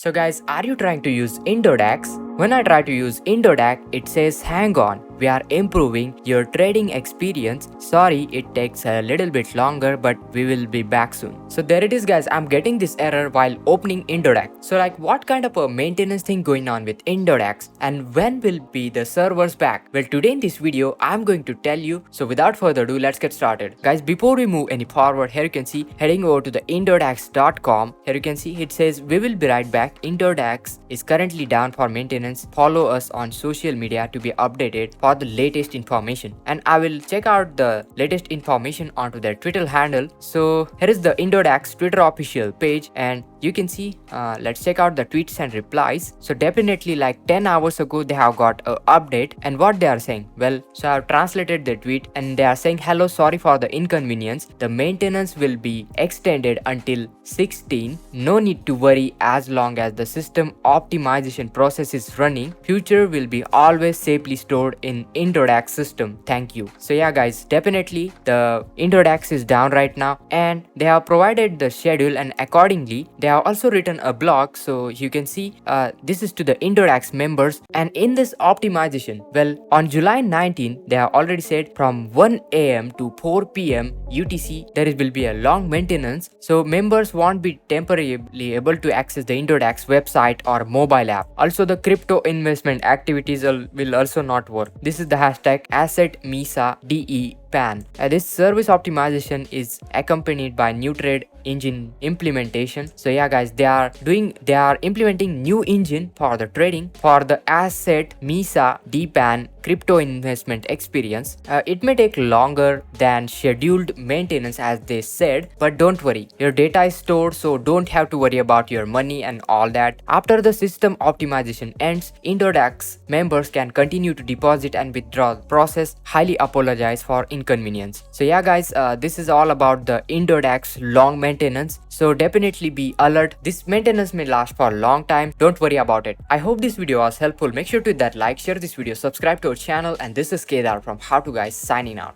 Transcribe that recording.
So guys, are you trying to use Indodax? When I try to use Indodax, it says hang on, we are improving your trading experience. Sorry, it takes a little bit longer, but we will be back soon. So there it is guys, I'm getting this error while opening Indodax. So like what kind of a maintenance thing going on with Indodax and when will be the servers back? Well, today in this video, I'm going to tell you. So without further ado, let's get started. Guys, before we move any forward, here you can see heading over to the indodax.com. Here you can see it says we will be right back. Indodax is currently down for maintenance. Follow us on social media to be updated for the latest information, and I will check out the latest information onto their Twitter handle. So here is the Indodax Twitter official page, and you can see let's check out the tweets and replies. So definitely like 10 hours ago they have got a update, and what they are saying, well, so I have translated the tweet and they are saying hello, sorry for the inconvenience, the maintenance will be extended until 16. No need to worry, as long as the system optimization process is running, future will be always safely stored in Indodax system. Thank you. So yeah guys, definitely the Indodax is down right now, and they have provided the schedule, and accordingly they have also written a blog. So you can see this is to the Indodax members, and in this optimization, well, on July 19 they have already said from 1 a.m. to 4 p.m. UTC there will be a long maintenance, so members won't be temporarily able to access the Indodax website or mobile app. Also the crypto investment activities will also not work. This is the hashtag asset MISA DE pan. This service optimization is accompanied by new trade engine implementation. So yeah guys, they are implementing new engine for the trading for the asset MISA DPAN crypto investment experience. It may take longer than scheduled maintenance as they said, but don't worry, your data is stored, so don't have to worry about your money and all that. After the system optimization ends, Indodax members can continue to deposit and withdraw. Process highly apologize for inconvenience. So yeah guys, this is all about the Indodax long maintenance, so definitely be alert. This maintenance may last for a long time, don't worry about it. I hope this video was helpful. Make sure to hit that like, share this video, subscribe to our channel, and this is Kedar from How To Guys signing out.